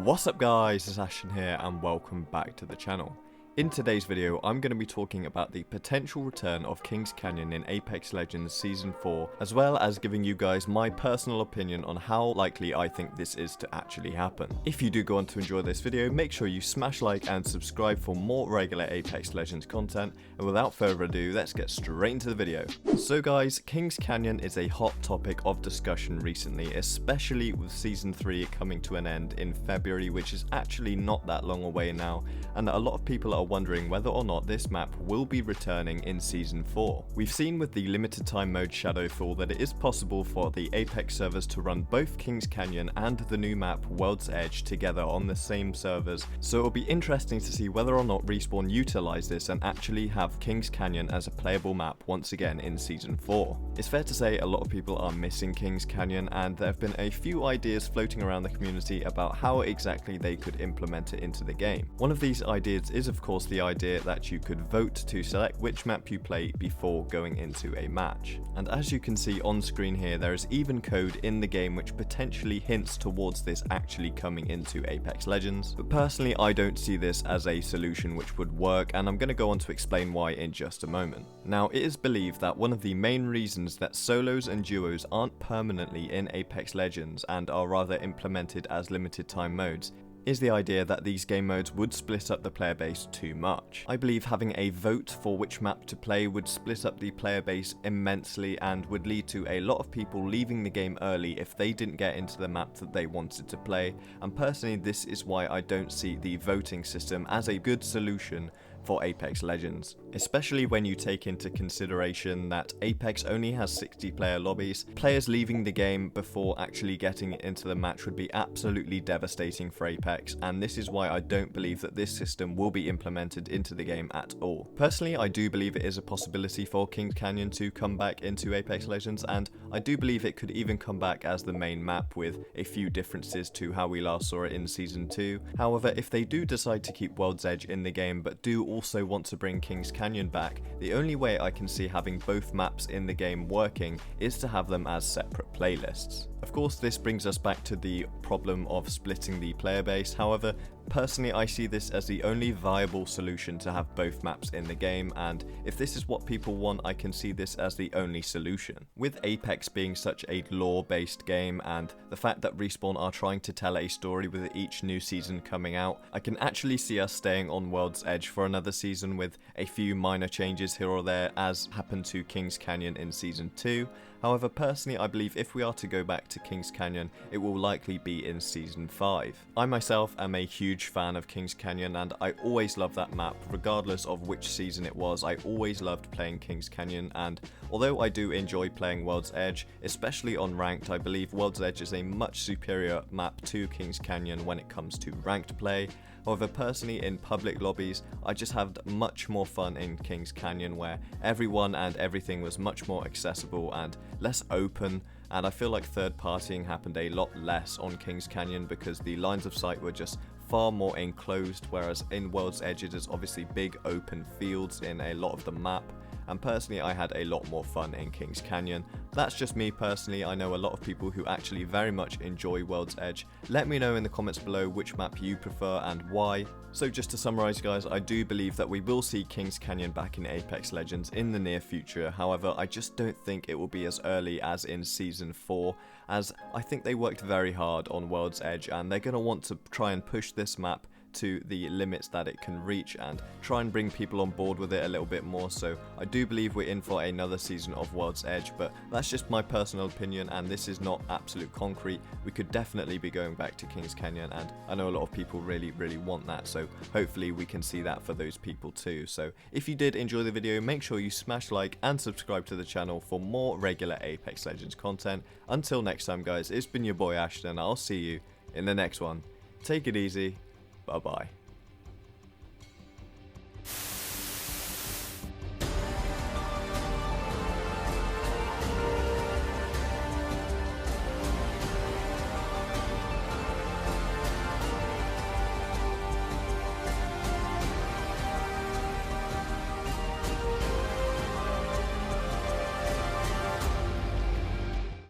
What's up guys, it's Ashton here and welcome back to the channel. In today's video, I'm going to be talking about the potential return of Kings Canyon in Apex Legends Season 4, as well as giving you guys my personal opinion on how likely I think this is to actually happen. If you do go on to enjoy this video, make sure you smash like and subscribe for more regular Apex Legends content, and without further ado, let's get straight into the video. So guys, Kings Canyon is a hot topic of discussion recently, especially with Season 3 coming to an end in February, which is actually not that long away now, and a lot of people are wondering whether or not this map will be returning in Season 4. We've seen with the limited time mode Shadowfall that it is possible for the Apex servers to run both Kings Canyon and the new map World's Edge together on the same servers, so it'll be interesting to see whether or not Respawn utilize this and actually have Kings Canyon as a playable map once again in Season 4. It's fair to say a lot of people are missing Kings Canyon, and there have been a few ideas floating around the community about how exactly they could implement it into the game. One of these ideas is of course the idea that you could vote to select which map you play before going into a match. And as you can see on screen here, there is even code in the game which potentially hints towards this actually coming into Apex Legends. But personally, I don't see this as a solution which would work, and I'm going to go on to explain why in just a moment. Now, it is believed that one of the main reasons that solos and duos aren't permanently in Apex Legends and are rather implemented as limited time modes is the idea that these game modes would split up the player base too much. I believe having a vote for which map to play would split up the player base immensely and would lead to a lot of people leaving the game early if they didn't get into the map that they wanted to play, and personally this is why I don't see the voting system as a good solution for Apex Legends, especially when you take into consideration that Apex only has 60 player lobbies. Players leaving the game before actually getting into the match would be absolutely devastating for Apex, and this is why I don't believe that this system will be implemented into the game at all. Personally, I do believe it is a possibility for Kings Canyon to come back into Apex Legends, and I do believe it could even come back as the main map with a few differences to how we last saw it in Season 2. However, if they do decide to keep World's Edge in the game but do also want to bring Kings Canyon back, the only way I can see having both maps in the game working is to have them as separate playlists. Of course, this brings us back to the problem of splitting the player base. However, personally I see this as the only viable solution to have both maps in the game, and if this is what people want, I can see this as the only solution. With Apex being such a lore-based game and the fact that Respawn are trying to tell a story with each new season coming out, I can actually see us staying on World's Edge for another season with a few minor changes here or there, as happened to Kings Canyon in Season 2. However, personally I believe if we are to go back to Kings Canyon, it will likely be in Season 5. I myself am a huge fan of Kings Canyon, and I always loved that map regardless of which season it was. I always loved playing Kings Canyon, and although I do enjoy playing World's Edge, especially on ranked, I believe World's Edge is a much superior map to Kings Canyon when it comes to ranked play. However, personally in public lobbies, I just had much more fun in Kings Canyon, where everyone and everything was much more accessible and less open, and I feel like third partying happened a lot less on Kings Canyon because the lines of sight were just far more enclosed, whereas in World's Edge it is obviously big open fields in a lot of the map. And personally I had a lot more fun in Kings Canyon. That's just me personally. I know a lot of people who actually very much enjoy World's Edge. Let me know in the comments below which map you prefer and why. So just to summarise guys, I do believe that we will see Kings Canyon back in Apex Legends in the near future. However, I just don't think it will be as early as in Season 4, as I think they worked very hard on World's Edge and they're going to want to try and push this map to the limits that it can reach and try and bring people on board with it a little bit more. So I do believe we're in for another season of World's Edge, but that's just my personal opinion and this is not absolute concrete. We could definitely be going back to Kings Canyon, and I know a lot of people really want that, so hopefully we can see that for those people too. So if you did enjoy the video, make sure you smash like and subscribe to the channel for more regular Apex Legends content. Until next time guys, it's been your boy Ashton, and I'll see you in the next one. Take it easy. Bye-bye.